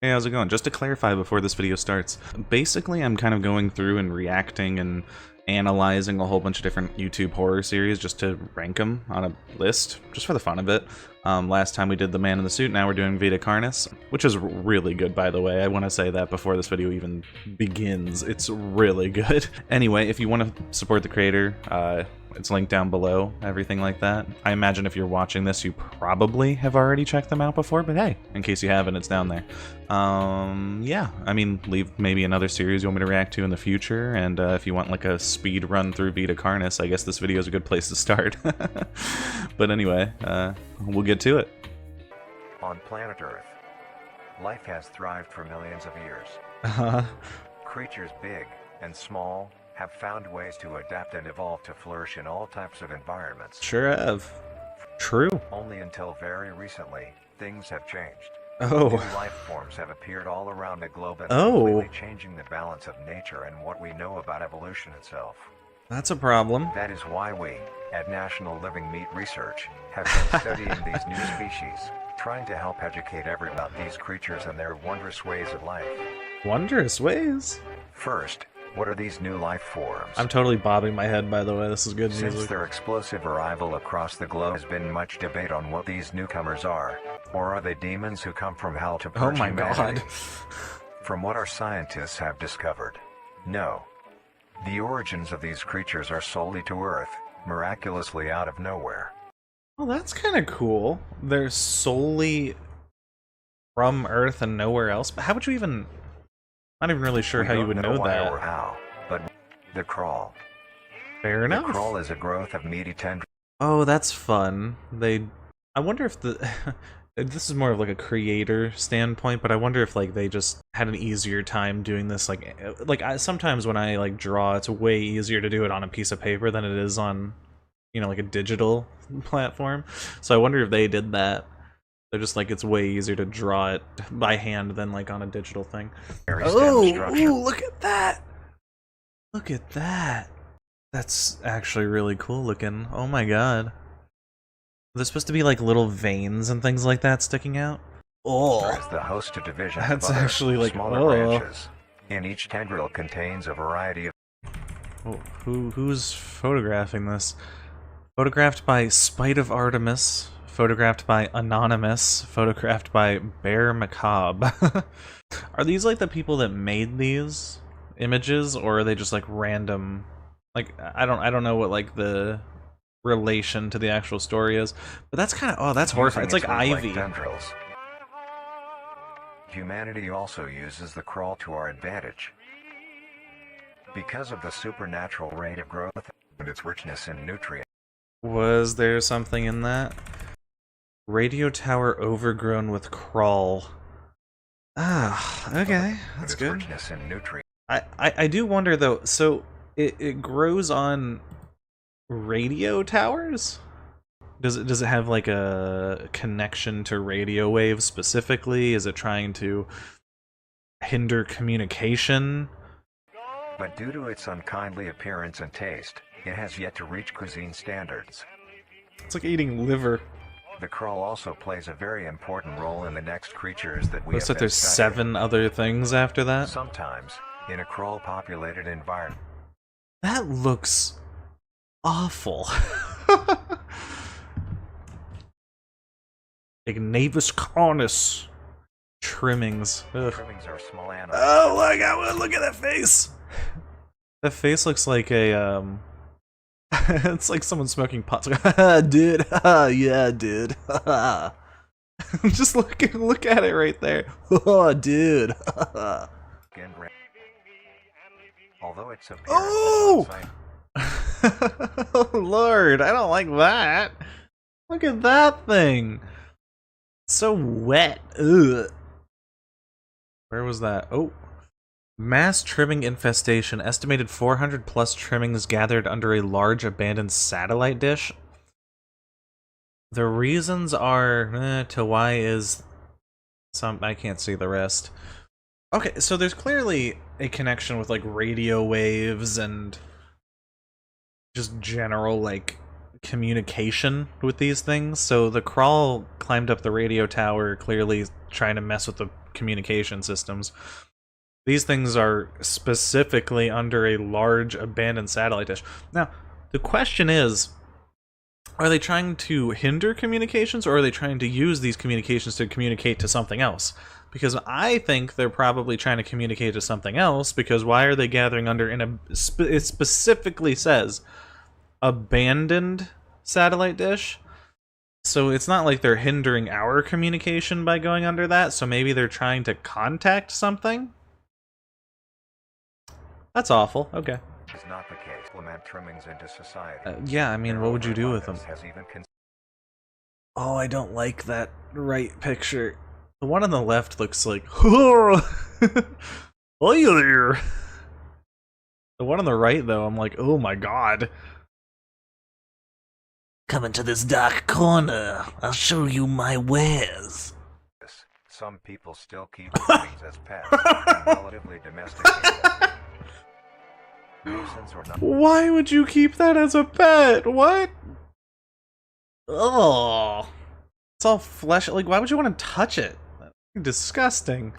Hey, how's it going? Just to clarify before this video starts, basically I'm kind of going through and reacting and analyzing a whole bunch of different YouTube horror series just to rank them on a list, just for the fun of it. Last time we did The Man in the Suit, now we're doing Vita Carnis, which is really good, by the way. I want to say that before this video even begins. It's really good. Anyway, if you want to support the creator, it's linked down below, everything like that. I imagine if you're watching this, you probably have already checked them out before, but hey, in case you haven't, it's down there. Yeah, I mean, leave maybe another series you want me to react to in the future, and if you want like a speed run through Vita Carnis, I guess this video is a good place to start. But anyway, we'll get to it. On planet Earth, life has thrived for millions of years. Creatures big and small have found ways to adapt and evolve to flourish in all types of environments. Sure have. True. Only until very recently, things have changed. Oh. New life forms have appeared all around the globe and completely changing the balance of nature and what we know about evolution itself. That's a problem. That is why we, at National Living Meat Research, have been studying these new species, trying to help educate everyone about these creatures and their wondrous ways of life. Wondrous ways? First, what are these new life forms? I'm totally bobbing my head, by the way. This is good music. Since their explosive arrival across the globe, has been much debate on what these newcomers are. Or are they demons who come from hell to purge humanity? Oh my god. From what our scientists have discovered, no. The origins of these creatures are solely to Earth, miraculously out of nowhere. Well, that's kind of cool. They're solely from Earth and nowhere else. But how would you even... I'm not even really sure how you would know that. Or how, but the crawl. Fair enough. The crawl is a growth of meaty tendrils. Oh, that's fun. I wonder if the... This is more of like a creator standpoint, but I wonder if like they just had an easier time doing this. Sometimes when I like draw, it's way easier to do it on a piece of paper than it is on, you know, like a digital platform. So I wonder if they did that. They're just like, it's way easier to draw it by hand than like on a digital thing. Ooh, look at that! Look at that! That's actually really cool looking. Oh my god. Are there supposed to be like little veins and things like that sticking out? Oh, There's the host of divisions. That's of other, actually like smaller branches. And each tendril contains a variety of... Oh, who's photographing this? Photographed by Spite of Artemis. Photographed by Anonymous. Photographed by Bear Macabre. Are these like the people that made these images, or are they just like random? Like I don't know what like the relation to the actual story is, but that's kind of that's horrifying. It's like Ivy. Tendrils. Humanity also uses the crawl to our advantage. Because of the supernatural rate of growth and its richness in nutrients. Was there something in that? Radio tower overgrown with crawl. Ah, okay, that's good. Richness in nutrients. I do wonder though, so it grows on radio towers? Does it have like a connection to radio waves specifically? Is it trying to hinder communication? But due to its unkindly appearance and taste, it has yet to reach cuisine standards. It's like eating liver. The crawl also plays a very important role in the next creatures that we Looks have like there's studying. 7 other things after that. Sometimes, in a crawl-populated environment. That looks awful. Ignavis Carnis. Trimmings. Ugh. Trimmings are small animals. Oh, look at that face. That face looks like a it's like someone smoking pot. Dude, yeah, dude. Just look at it right there. Oh, dude. Although it's appearance oh! Oh, Lord, I don't like that. Look at that thing. It's so wet. Ugh. Where was that? Oh. Mass trimming infestation. Estimated 400 plus trimmings gathered under a large abandoned satellite dish. The reasons are to why is some I can't see the rest. Okay, so there's clearly a connection with like radio waves and just general like communication with these things. So the crawl climbed up the radio tower, clearly trying to mess with the communication systems. These things are specifically under a large abandoned satellite dish. Now, the question is, are they trying to hinder communications, or are they trying to use these communications to communicate to something else? Because I think they're probably trying to communicate to something else, because why are they gathering under it specifically says abandoned satellite dish? So it's not like they're hindering our communication by going under that, so maybe they're trying to contact something? That's awful. Okay. Is not the case. Implement trimmings into society. Yeah, I mean, what would you do with them? Oh, I don't like that right picture. The one on the left looks like, oh, there. The one on the right, though, I'm like, oh my god. Come into this dark corner. I'll show you my wares. Some people still keep trimmings as pets, and relatively domesticated. Why would you keep that as a pet? What? Oh, it's all flesh. Like, why would you want to touch it? That's disgusting.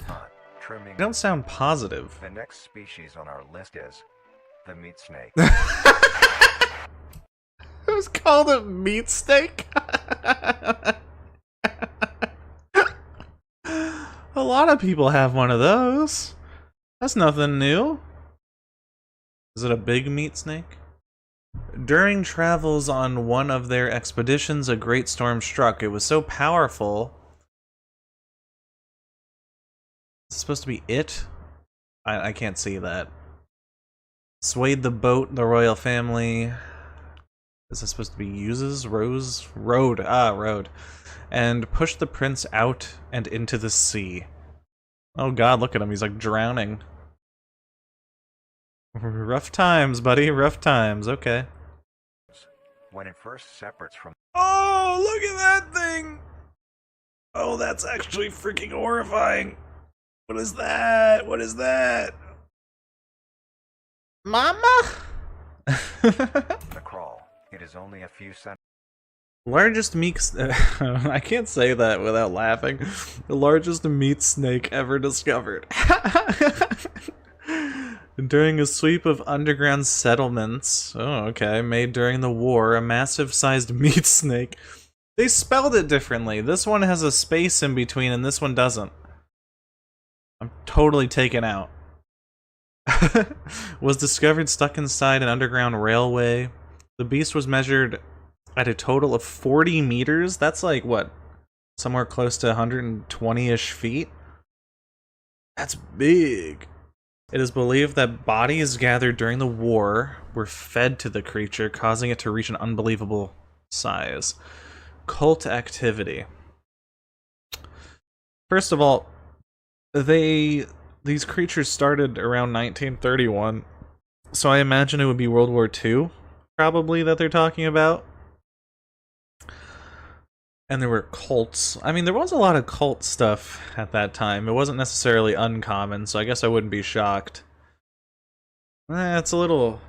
Trimming. They don't sound positive. The next species on our list is the meat snake. It was called a meat snake. A lot of people have one of those. That's nothing new. Is it a big meat snake? During travels on one of their expeditions, a great storm struck. It was so powerful. Is it supposed to be it? I can't see that. Swayed the boat, the royal family. Is this supposed to be uses? Rode. Ah, rode. And pushed the prince out and into the sea. Oh god, look at him. He's like drowning. Rough times, buddy. Rough times. Okay. When it first separates from... Oh, look at that thing! Oh, that's actually freaking horrifying. What is that? What is that? Mama? The crawl. It is only a few centimeters. Largest meat... I can't say that without laughing. The largest meat snake ever discovered. During a sweep of underground settlements, oh, okay, made during the war, a massive-sized meat snake. They spelled it differently. This one has a space in between, and this one doesn't. I'm totally taken out. Was discovered stuck inside an underground railway. The beast was measured at a total of 40 meters. That's like, what? Somewhere close to 120-ish feet? That's big. It is believed that bodies gathered during the war were fed to the creature, causing it to reach an unbelievable size. Cult activity. First of all, these creatures started around 1931, so I imagine it would be World War II, probably, that they're talking about. And there were cults. I mean, there was a lot of cult stuff at that time. It wasn't necessarily uncommon, so I guess I wouldn't be shocked. It's a little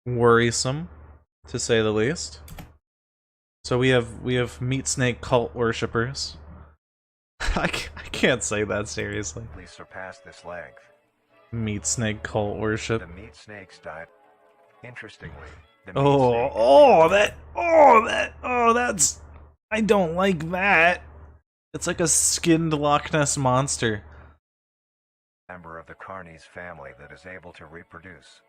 worrisome, to say the least. So we have meat snake cult worshippers. I can't say that seriously. Please surpass this length. Meat snake cult worship. The meat snake's diet. Interestingly, the that's... I don't like that. It's like a skinned Loch Ness monster. Member of the Carnis family that is able to reproduce.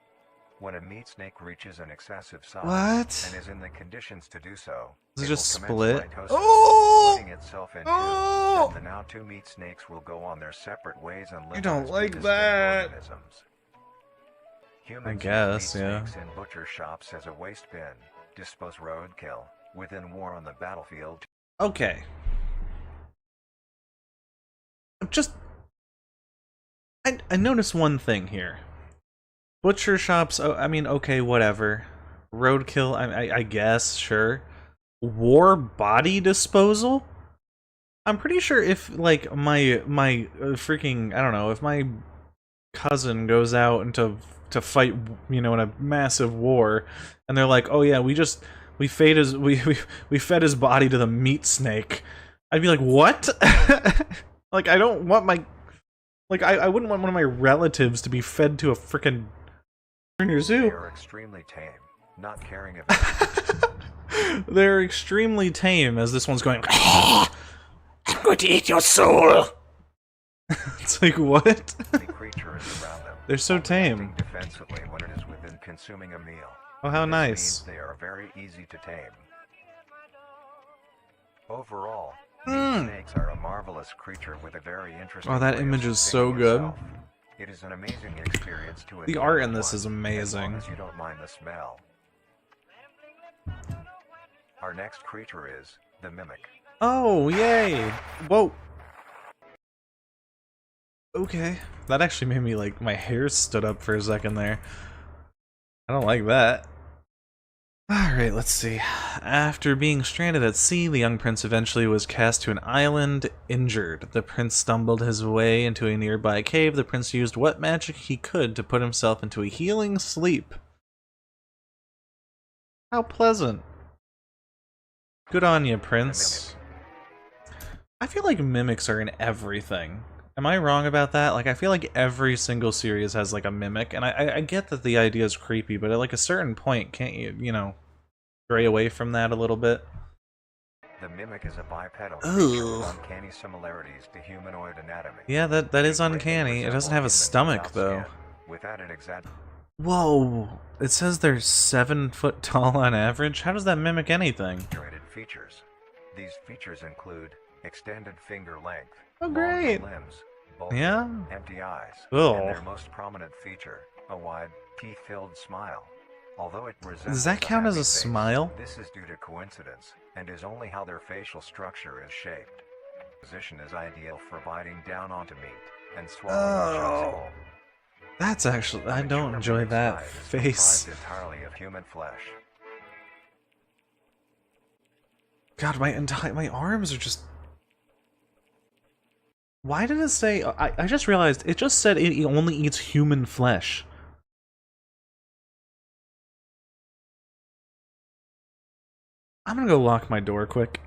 When a meat snake reaches an excessive size and is in the conditions to do so, Does it just will split? Splitting itself in two. Then the now two meat snakes will go on their separate ways and live. I don't as like distinct that. organisms. Humans I guess, use meat yeah. snakes in butcher shops as a waste bin, dispose roadkill, within war on the battlefield. Okay. I noticed one thing here. Butcher shops, oh, I mean, okay, whatever. Roadkill, I guess, sure. War body disposal? I'm pretty sure if, like, my freaking, I don't know, if my cousin goes out into to fight, you know, in a massive war, and they're like, oh yeah, we fed his body to the meat snake. I'd be like, what? Like, I don't want my... Like, I wouldn't want one of my relatives to be fed to a frickin' Turner Zoo. They are extremely tame, not caring if... They're extremely tame, as this one's going... I'm going to eat your soul! It's like, what? The creature is around them. They're so tame. Defensively when it is within consuming a meal. Oh, how This nice. means they are very easy to tame. Overall, snakes are a marvelous creature with a very interesting... Oh, that way of image is so sustaining good. itself. It is an amazing experience to The enjoy art in with this one, is as long amazing. as you don't mind the smell. Our next creature is the mimic. Oh, yay! Whoa! Okay. That actually made me, like, my hair stood up for a second there. I don't like that. Alright, let's see. After being stranded at sea, the young prince eventually was cast to an island, injured. The prince stumbled his way into a nearby cave. The prince used what magic he could to put himself into a healing sleep. How pleasant. Good on you, prince. I feel like mimics are in everything. Am I wrong about that? Like, I feel like every single series has, like, a mimic, and I get that the idea is creepy, but at, like, a certain point, can't you, you know, stray away from that a little bit? The mimic is a bipedal creature with uncanny similarities to humanoid anatomy. Yeah, that is uncanny. It doesn't have a stomach, though. Without an exact... Whoa! It says they're 7 foot tall on average? How does that mimic anything? Features. These features include extended finger length, Oh, great! limbs, bulky, Yeah? empty eyes, Oh. and their most prominent feature, a wide, teeth-filled smile. Although it resembles Does that count as a happy face, smile? this is due to coincidence, and is only how their facial structure is shaped. Position is ideal for biting down onto meat and swallowing shells whole. That's actually... I don't enjoy that face. Comprised entirely of human flesh. God, my arms are just... Why did it say... I just realized, it just said it only eats human flesh. I'm gonna go lock my door quick.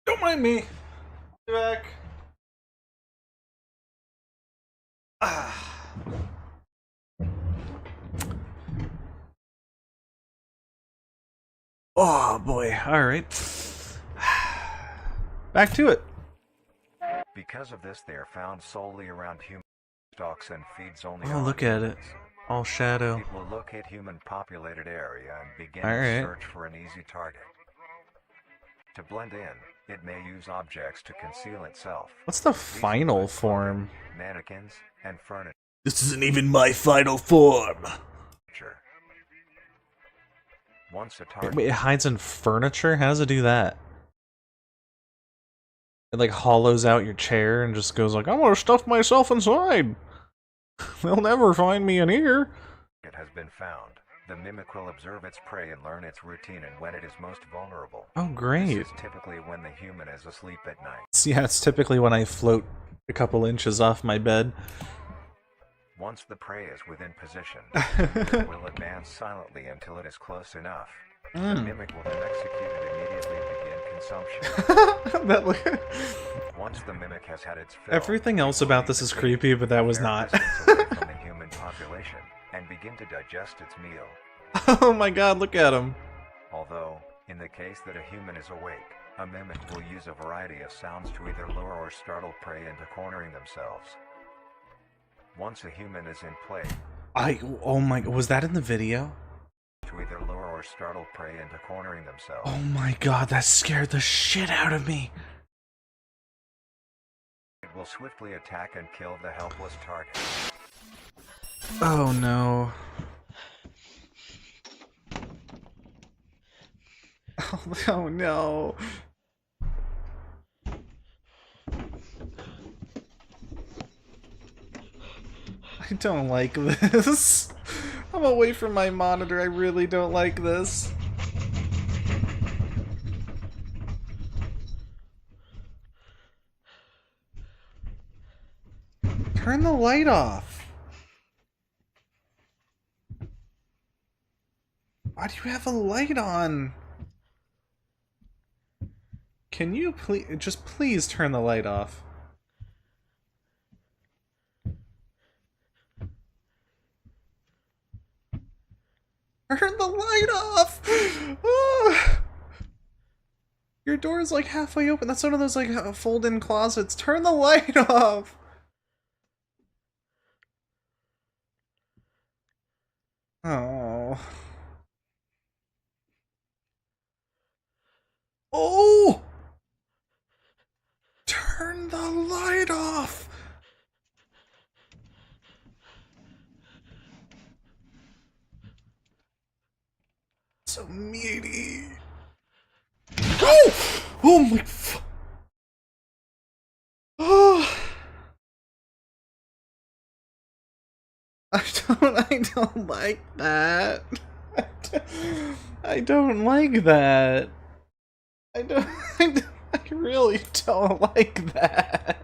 Don't mind me. Be back. Oh boy, alright. Back to it. Because of this, they are found solely around human stalks and feeds only Oh, on look at it. humans. All shadow. It will locate human populated area and begin Alright. to search for an easy target. To blend in, it may use objects to conceal itself. What's the final form? Mannequins and furniture. This isn't even my final form. Once a target. Wait, it hides in furniture? How does it do that? It like hollows out your chair and just goes like, I'm gonna stuff myself inside. They'll never find me in here. It has been found. The mimic will observe its prey and learn its routine and when it is most vulnerable. Oh, great. This is typically when the human is asleep at night. Yeah, it's typically when I float a couple inches off my bed. Once the prey is within position, it will advance silently until it is close enough. The mimic will then execute and immediately begin consumption. Once the mimic has had its fill, Everything else about this is creepy, but that was not. away from the human population and begin to digest its meal. Oh my god, look at him. Although, in the case that a human is awake, a mimic will use a variety of sounds to either lure or startle prey into cornering themselves. Once a human is in play, Oh my, was that in the video? to either lure or startle prey into cornering themselves. Oh my god, that scared the shit out of me. It will swiftly attack and kill the helpless target. Oh no. Oh no. I don't like this. I'm away from my monitor. I really don't like this. Turn the light off. Why do you have a light on? can you please turn the light off? Turn the light off! Ah! Your door is like halfway open. That's one of those like fold-in closets. Turn the light off! Oh. Oh! Turn the light off! So meaty. Oh! Oh my. Oh. I don't like that. I don't like that. I really don't like that.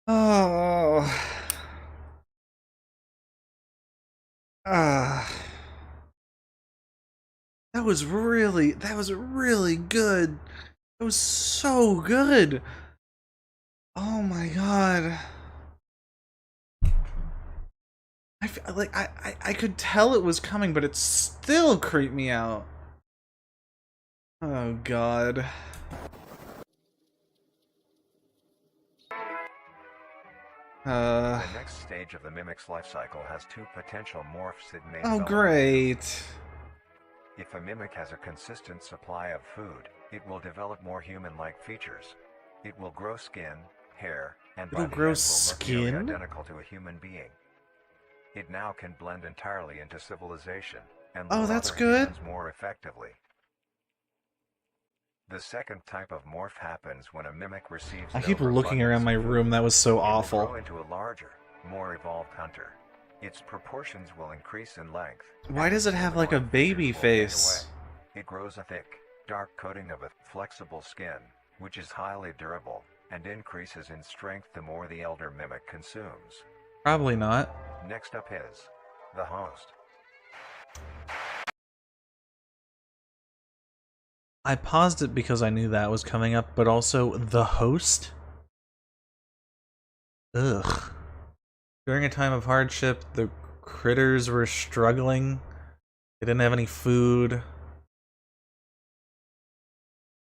Oh. That was really good. That was so good. Oh my god. I could tell it was coming, but it still creeped me out. Oh god. The next stage of the mimic's life cycle has two potential morphs it may develop. Great. If a mimic has a consistent supply of food, it will develop more human-like features. It will grow skin, hair, and by the end will look nearly identical to a human being. It now can blend entirely into civilization and lure other humans more effectively. The second type of morph happens when a mimic receives. I keep looking around my room. That was so awful. It will grow into a larger, more evolved hunter. Its proportions will increase in length. Why does it have like a baby face? It grows a thick, dark coating of a flexible skin, which is highly durable, and increases in strength the more the elder mimic consumes. Probably not. Next up is the host. I paused it because I knew that was coming up, but also the host? Ugh. During a time of hardship, the critters were struggling. They didn't have any food.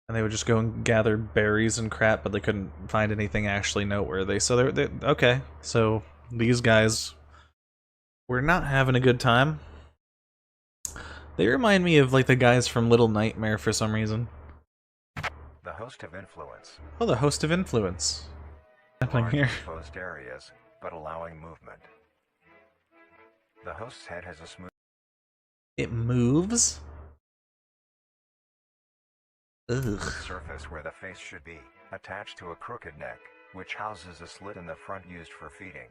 And they would just go and gather berries and crap, but they couldn't find anything actually noteworthy. So they're okay. So these guys were not having a good time. They remind me of like the guys from Little Nightmare for some reason. The host of influence. Oh, the host of influence. Happening here. Exposed areas, but allowing movement. The host's head has a smooth. It moves? Ugh. Surface where the face should be, attached to a crooked neck, which houses a slit in the front used for feeding.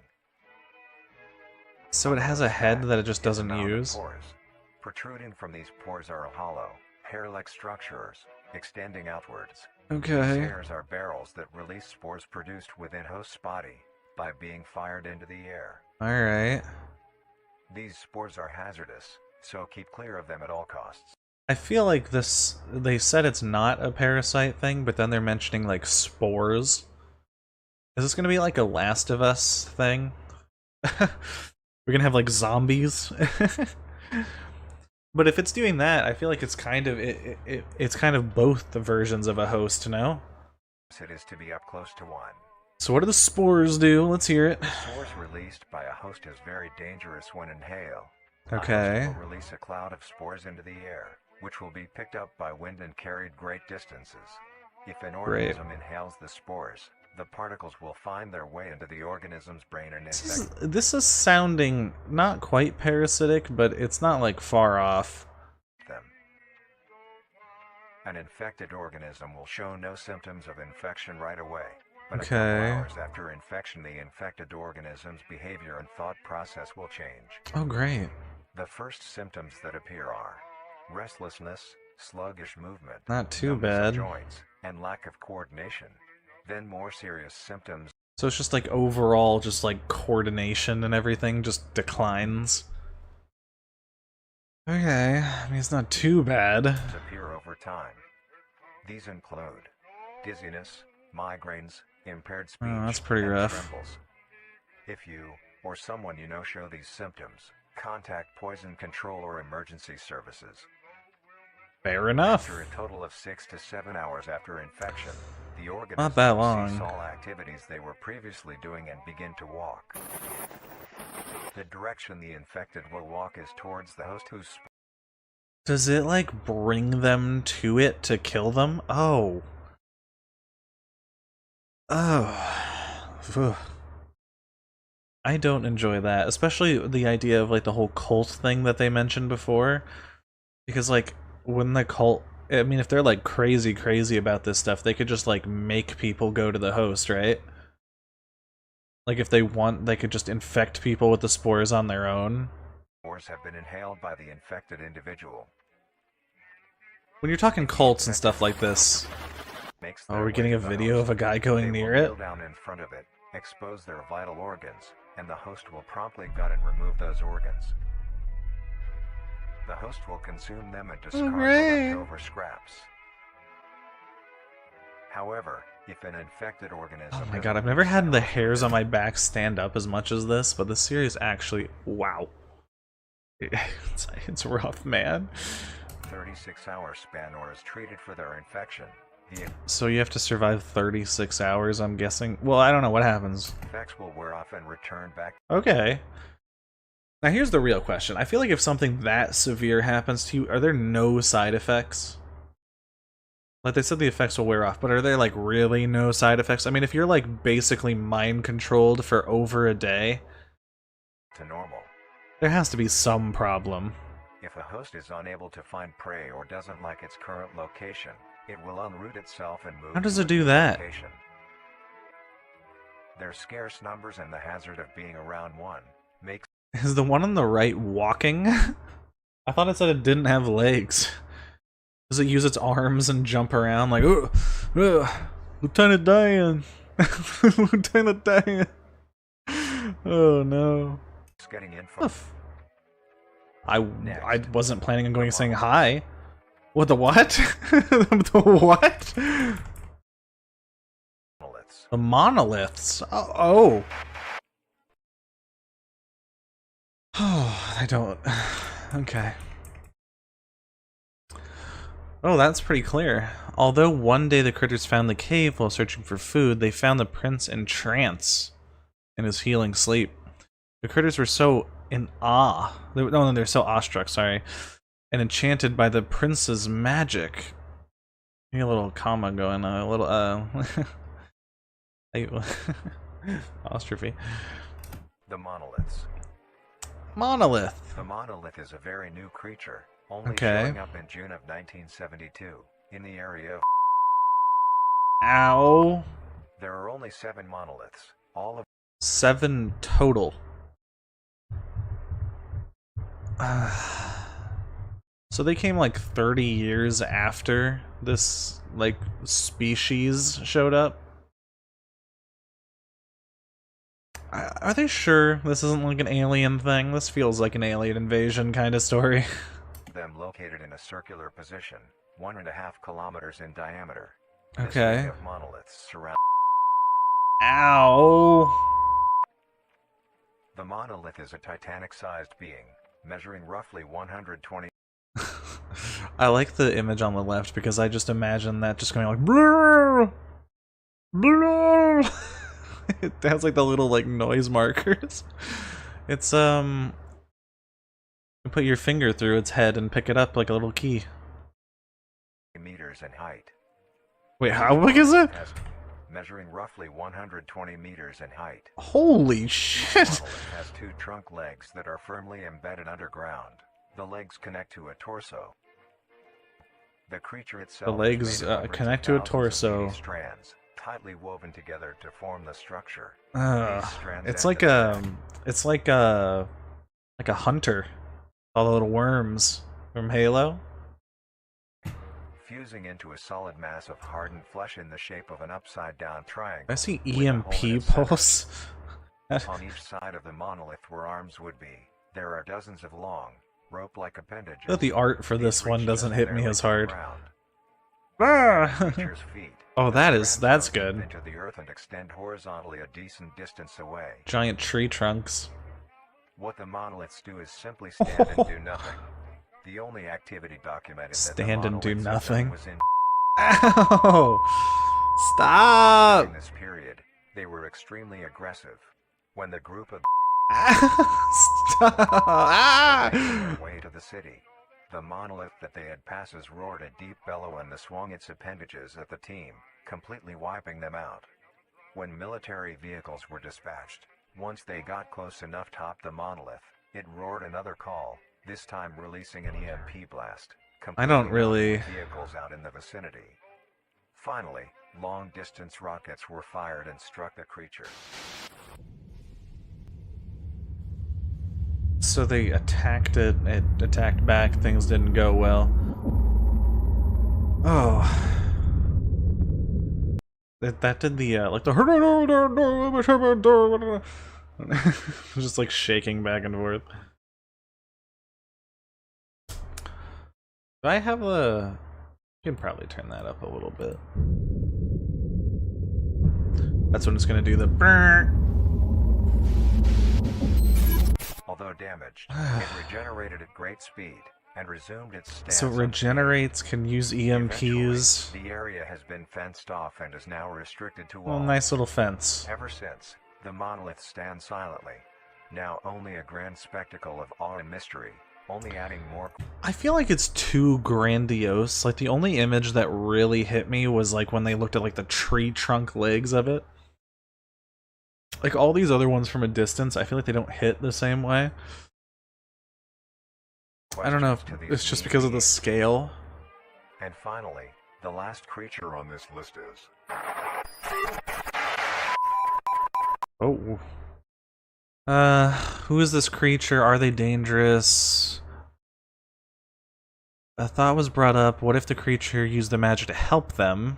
So it has a head that it just doesn't use? Pores. Protruding from these pores are hollow, hair-like structures, extending outwards. Okay. These hairs are barrels that release spores produced within host's body by being fired into the air. Alright. These spores are hazardous, so keep clear of them at all costs. I feel like this, they said it's not a parasite thing, but then they're mentioning like spores. Is this gonna be like a Last of Us thing? We're gonna have like zombies? But if it's doing that, I feel like it's kind of it's kind of both the versions of a host, no? It is to be up close to one. So what do the spores do? Let's hear it. The spores released by a host is very dangerous when inhaled. Okay. A host will release a cloud of spores into the air, which will be picked up by wind and carried great distances. If an organism inhales the spores, the particles will find their way into the organism's brain and infect. This is sounding not quite parasitic, but it's not like far off. Them. An infected organism will show no symptoms of infection right away, but a couple hours after infection, the infected organism's behavior and thought process will change. Oh, great. The first symptoms that appear are restlessness, sluggish movement, not too bad, joints, and lack of coordination. Then more serious symptoms. So it's just like overall, just like coordination and everything just declines. Okay, I mean, it's not too bad. Disappear over time. These include dizziness, migraines, impaired speech, Oh, that's pretty and rough. trembles. If you, or someone you know show these symptoms, contact poison control or emergency services. Fair enough. After a total of 6 to 7 hours after infection, the Not organisms that long. cease all activities they were previously doing and begin to walk. The direction the infected will walk is towards the host whose... Does it, like, bring them to it to kill them? Oh. Oh. I don't enjoy that, especially the idea of, like, the whole cult thing that they mentioned before. Because, like, when the cult... I mean, if they're, like, crazy about this stuff, they could just, like, make people go to the host, right? Like, if they want, they could just infect people with the spores on their own. Spores have been inhaled by the infected individual. When you're talking cults and stuff like this... Oh, we're getting a video of a guy going near it? They will kneel down in front of it, expose their vital organs, and the host will promptly gut and remove those organs. The host will consume them and discard the leftover scraps. However, if an infected organism... Oh my god, I've never had the hairs on my back stand up as much as this, but this series actually... Wow. It's rough, man. 36-hour span or is treated for their infection. So you have to survive 36 hours, I'm guessing? Well, I don't know what happens. Effects will wear off and return back. Okay. Now here's the real question. I feel like if something that severe happens to you, are there no side effects? Like they said the effects will wear off, but are there like really no side effects? I mean, if you're like basically mind controlled for over a day, to normal, there has to be some problem. If a host is unable to find prey or doesn't like its current location, it will unroot itself and move. How does it do that? Location. Their scarce numbers and the hazard of being around one makes... Is the one on the right walking? I thought it said it didn't have legs. Does it use its arms and jump around like, Lieutenant Dan? Lieutenant Dan? Oh no. It's getting info. I wasn't planning on going and saying hi. What, the what? The what? Monoliths. The monoliths. Oh. Oh, I don't... Okay. Oh, that's pretty clear. Although one day the critters found the cave while searching for food, they found the prince in trance in his healing sleep. The critters were so in awe. They're so awestruck, sorry. And enchanted by the prince's magic. A little comma going on, a little, apostrophe. The monoliths. Monolith. The monolith is a very new creature, only showing up in June of 1972, in the area of... Ow. There are only 7 monoliths, all of... 7 total. So they came like 30 years after this, like, species showed up? Are they sure this isn't like an alien thing? This feels like an alien invasion kind of story. Them located in a circular position, 1.5 kilometers in diameter. Okay. This ring of monoliths surround... Ow! The monolith is a Titanic-sized being, measuring roughly 120... I like the image on the left because I just imagine that just going like blur, blur. It has like the little like noise markers. It's you put your finger through its head and pick it up like a little key. Meters in height. Wait, how big is it? Measuring roughly 120 meters in height. Holy shit! The monolith has 2 trunk legs that are firmly embedded underground. The legs connect to a torso. The creature itself. The legs connect to a torso. Strands tightly woven together to form the structure. It's like a hunter. All the little worms from Halo. Fusing into a solid mass of hardened flesh in the shape of an upside-down triangle. I see EMP pulse. On each side of the monolith where arms would be, there are dozens of long, rope-like appendages. But the art for this one doesn't hit me as hard. Creature's feet. Oh, that's good. Into the earth and extend horizontally a decent distance away. Giant tree trunks. What the monoliths do is simply stand and do nothing. The only activity documented stand and do nothing. Was in Ow! Stop! During this period, they were extremely aggressive. When the group of Stop! Ah! made their way to the city, the monolith that they had passes roared a deep bellow and swung its appendages at the team, completely wiping them out. When military vehicles were dispatched, once they got close enough to top the monolith, it roared another call, this time releasing an EMP blast. I don't really... Vehicles out in the vicinity. Finally, long-distance rockets were fired and struck the creature. So they attacked it attacked back, things didn't go well. Oh. That did the, like the... just like shaking back and forth. Do I have a... I can probably turn that up a little bit. That's when it's gonna do the... Although damaged, it regenerated at great speed and resumed its stance. So it regenerates, can use EMPs. Eventually, the area has been fenced off and is now restricted to walls. Oh, nice little fence. Ever since, the monolith stands silently, now only a grand spectacle of awe and mystery, only adding more... I feel like it's too grandiose. Like, the only image that really hit me was like when they looked at like the tree trunk legs of it. Like, all these other ones from a distance, I feel like they don't hit the same way. I don't know if it's just because of the scale. And finally, the last creature on this list is... Oh. Who is this creature? Are they dangerous? A thought was brought up. What if the creature used the magic to help them?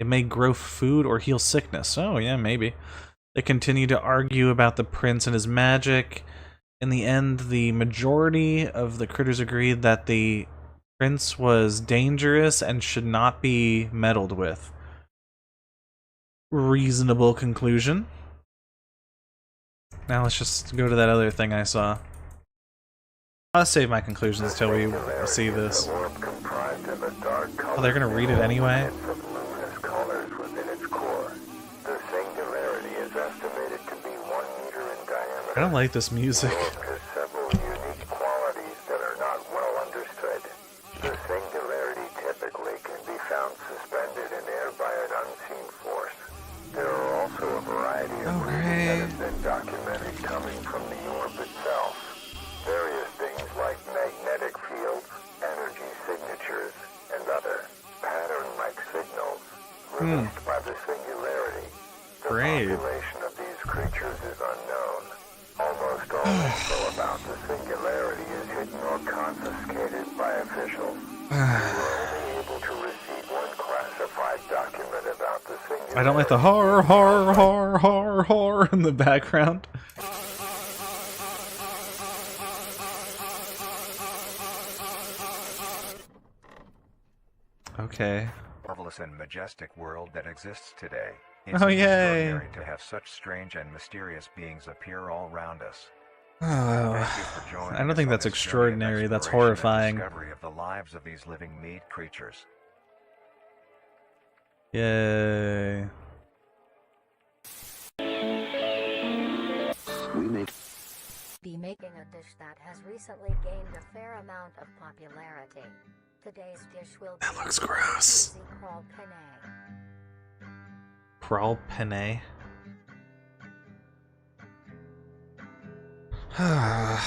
It may grow food or heal sickness. Oh, yeah, maybe. They continue to argue about the prince and his magic. In the end, the majority of the critters agreed that the prince was dangerous and should not be meddled with. Reasonable conclusion. Now let's just go to that other thing I saw. I'll save my conclusions till we see this. Oh, they're gonna read it anyway? I don't like this music. Several unique qualities that are not well understood. The singularity typically can be found suspended in air by an unseen force. There are also a variety of reasons that have been documented coming from the orb itself. Various things like magnetic fields, energy signatures, and other pattern-like signals released by the singularity. The population of these creatures is unknown. Almost all info about the singularity is hidden or confiscated by officials. We were only able to receive one classified document about the singularity. I don't like the har har har har har in the background. Okay. Marvelous and majestic world that exists today. It's extraordinary to have such strange and mysterious beings appear all around us. I don't think that's extraordinary, that's horrifying. Discovery of the lives of these living meat creatures. Yay. We may be making a dish that has recently gained a fair amount of popularity. Today's dish will be... That looks gross. Crawl penne. Crawl penne? To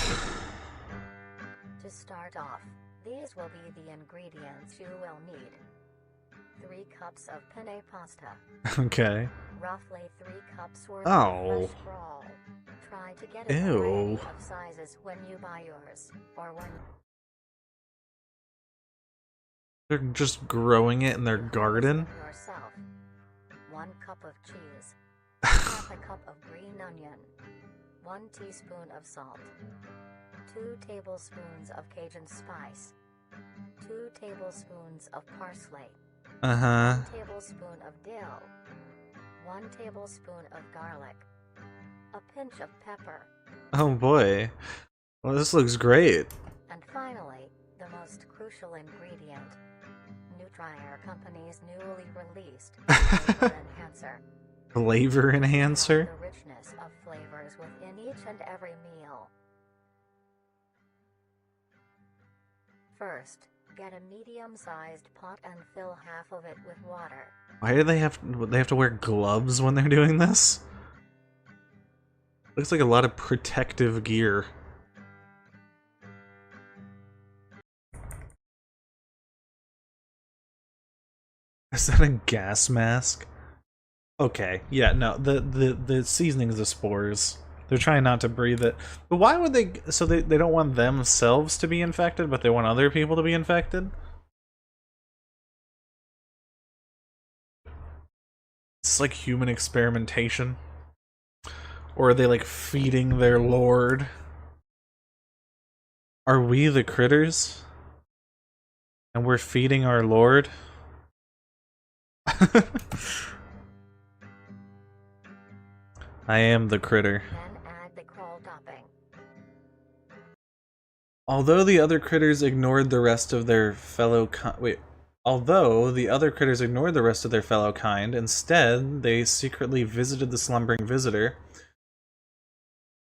start off, these will be the ingredients you will need. 3 cups of penne pasta. Okay. Roughly 3 cups worth Oh. of fresh crawl. Try to get a variety of sizes when you buy yours, or when... They're just growing it in their garden? Yourself. 1 cup of cheese. Half a cup of green onion. 1 teaspoon of salt. 2 tablespoons of Cajun spice, 2 tablespoons of parsley, 1 tablespoon of dill, 1 tablespoon of garlic, a pinch of pepper. Oh boy. Well, this looks great. And finally, the most crucial ingredient, Nutrier Company's newly released flavor enhancer. Flavor enhancer? The richness of flavors within each and every meal. First, get a medium-sized pot and fill half of it with water. Why do they have to wear gloves when they're doing this? Looks like a lot of protective gear. Is that a gas mask? Okay, yeah, no, the seasoning is the spores. They're trying not to breathe it. But why would they... So they don't want themselves to be infected, but they want other people to be infected? It's like human experimentation. Or are they like feeding their lord? Are we the critters? And we're feeding our lord? I am the critter. Then add the crawl topping. Although the other critters ignored the rest of their fellow Although the other critters ignored the rest of their fellow kind, instead they secretly visited the slumbering visitor.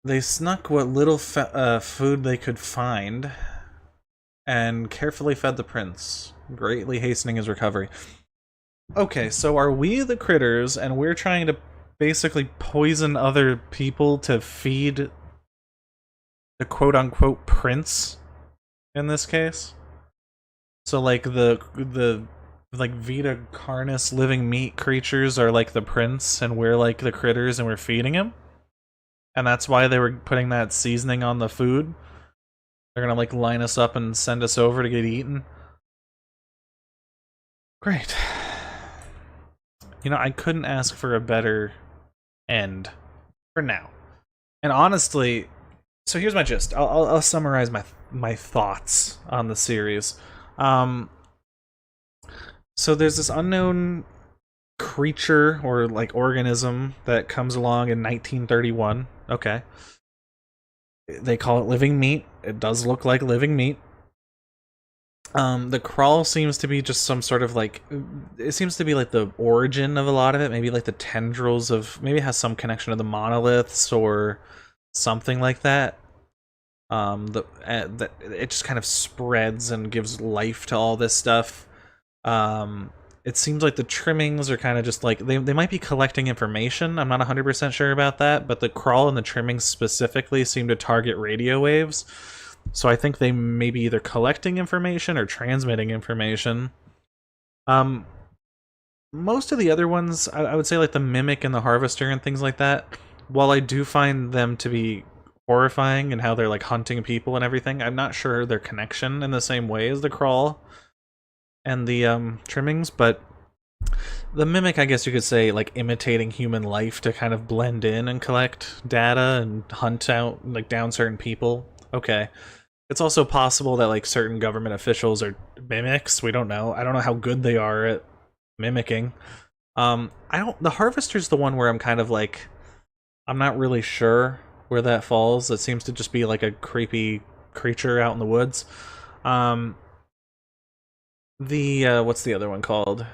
They snuck what little food they could find and carefully fed the prince, greatly hastening his recovery. Okay, so are we the critters and we're trying to basically poison other people to feed the quote-unquote prince in this case? So like the like Vita Carnis living meat creatures are like the prince and we're like the critters and we're feeding him? And that's why they were putting that seasoning on the food? They're gonna like line us up and send us over to get eaten? Great. You know, I couldn't ask for a better end for now. And honestly, so here's my gist. I'll summarize my thoughts on the series. So there's this unknown creature or like organism that comes along in 1931. Okay. They call it living meat. It does look like living meat. The crawl seems to be just some sort of like, it seems to be like the origin of a lot of it, maybe like the tendrils of, maybe it has some connection to the monoliths or something like that. It just kind of spreads and gives life to all this stuff. It seems like the trimmings are kind of just like, they might be collecting information, I'm not 100% sure about that, but the crawl and the trimmings specifically seem to target radio waves. So I think they may be either collecting information or transmitting information. Most of the other ones, I would say like the Mimic and the Harvester and things like that, while I do find them to be horrifying and how they're like hunting people and everything, I'm not sure their connection in the same way as the Crawl and the trimmings, but the Mimic, I guess you could say, like imitating human life to kind of blend in and collect data and hunt out, like down certain people. Okay. It's also possible that like certain government officials are mimics. We don't know. I don't know how good they are at mimicking. The Harvester's the one where I'm kind of like, I'm not really sure where that falls. It seems to just be like a creepy creature out in the woods. What's the other one called?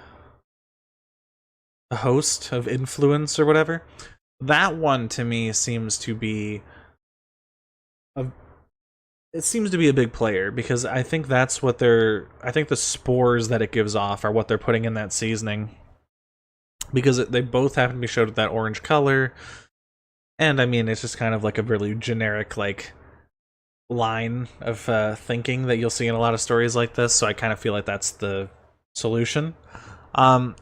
The Host of Influence or whatever. That one to me seems to be it seems to be a big player, because I think that's what I think the spores that it gives off are what they're putting in that seasoning. Because they both happen to be showed with that orange color. And I mean, it's just kind of like a really generic, like, line of thinking that you'll see in a lot of stories like this, so I kind of feel like that's the solution. I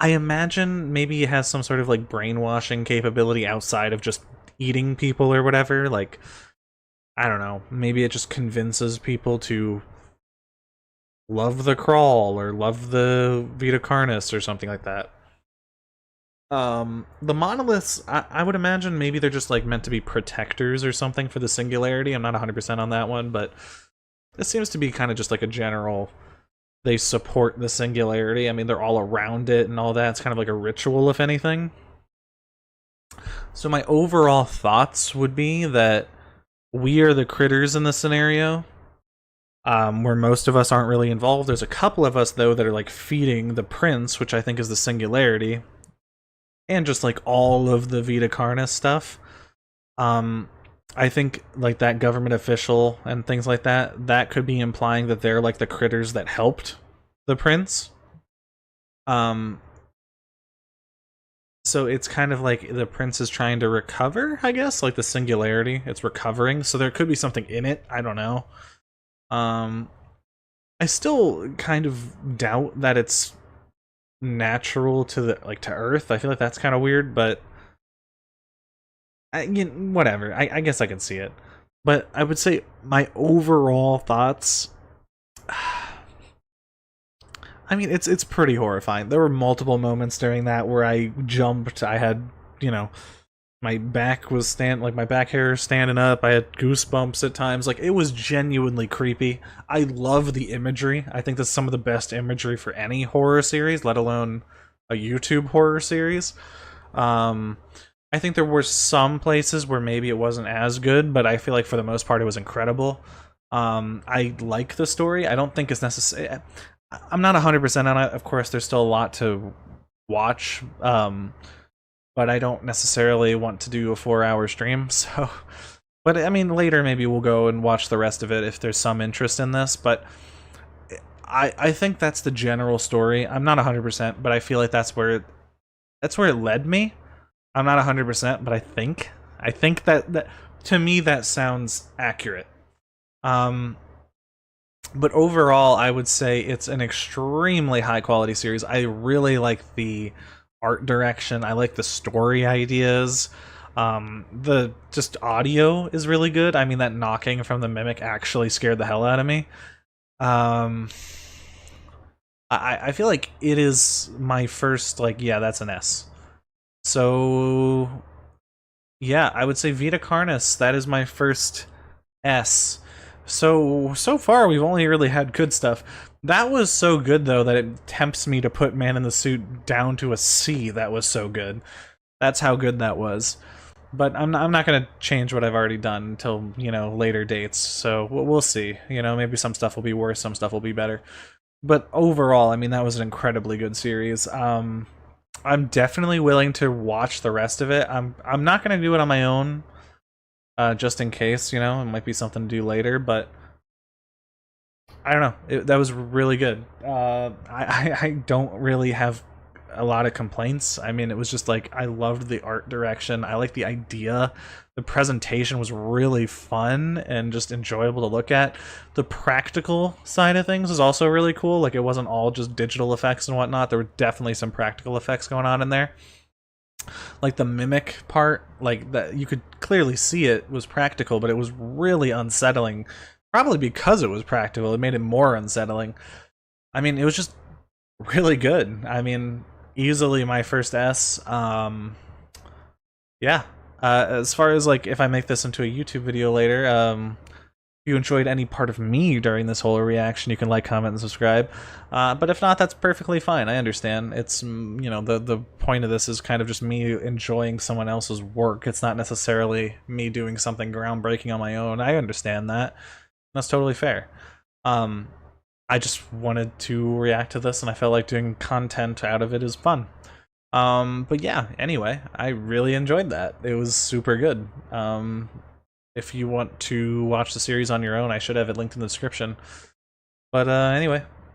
imagine maybe it has some sort of, like, brainwashing capability outside of just eating people or whatever, like, I don't know, maybe it just convinces people to love the Crawl or love the Vita Carnis or something like that. The monoliths, I would imagine maybe they're just like meant to be protectors or something for the singularity. I'm not 100% on that one, but it seems to be kind of just like a general, they support the singularity. I mean, they're all around it and all that. It's kind of like a ritual, if anything. So my overall thoughts would be that we are the critters in the scenario, where most of us aren't really involved. There's a couple of us, though, that are like feeding the prince, which I think is the singularity, and just like all of the Vita Carnis stuff. I think like that government official and things like that, that could be implying that they're like the critters that helped the prince. So it's kind of like the prince is trying to recover, I guess, like the singularity. It's recovering, so there could be something in it. I don't know. I still kind of doubt that it's natural to the to Earth. I feel like that's kind of weird, but whatever. I guess I can see it. But I would say my overall thoughts. I mean, it's pretty horrifying. There were multiple moments during that where I jumped. I had, my back was my back hair standing up. I had goosebumps at times. Like, it was genuinely creepy. I love the imagery. I think that's some of the best imagery for any horror series, let alone a YouTube horror series. I think there were some places where maybe it wasn't as good, but I feel like for the most part it was incredible. I like the story. I don't think it's necessary. I'm not 100% on it. Of course, there's still a lot to watch, but I don't necessarily want to do a 4-hour stream. So, but I mean, later maybe we'll go and watch the rest of it if there's some interest in this. But I think that's the general story. I'm not 100%, but I feel like that's where it led me. I'm not 100%, but I think that to me that sounds accurate. But overall, I would say it's an extremely high quality series. I really like the art direction. I like the story ideas. The just audio is really good. I mean, that knocking from the mimic actually scared the hell out of me. I feel like it is my first, yeah, that's an S. So, yeah, I would say Vita Carnis. That is my first S. So far we've only really had good stuff. That was so good though that it tempts me to put Man in the Suit down to a C. That was so good. That's how good that was. But I'm not gonna change what I've already done until later dates. So we'll see. Maybe some stuff will be worse, some stuff will be better. But overall, I mean, that was an incredibly good series. I'm definitely willing to watch the rest of it. I'm not gonna do it on my own. Just in case, it might be something to do later, but I don't know. That was really good. I don't really have a lot of complaints. I mean, it was just like, I loved the art direction. I liked the idea. The presentation was really fun and just enjoyable to look at. The practical side of things was also really cool. Like, it wasn't all just digital effects and whatnot. There were definitely some practical effects going on in there. Like the mimic part, like that, you could clearly see it was practical, but it was really unsettling. Probably because it was practical, it made it more unsettling. I mean, it was just really good. I mean, easily my first S. Yeah. As far as if I make this into a YouTube video later, if you enjoyed any part of me during this whole reaction, you can like, comment, and subscribe. But if not, that's perfectly fine. I understand. It's, the point of this is kind of just me enjoying someone else's work. It's not necessarily me doing something groundbreaking on my own. I understand that. That's totally fair. I just wanted to react to this, and I felt like doing content out of it is fun. But yeah, anyway, I really enjoyed that. It was super good. If you want to watch the series on your own, I should have it linked in the description. But anyway,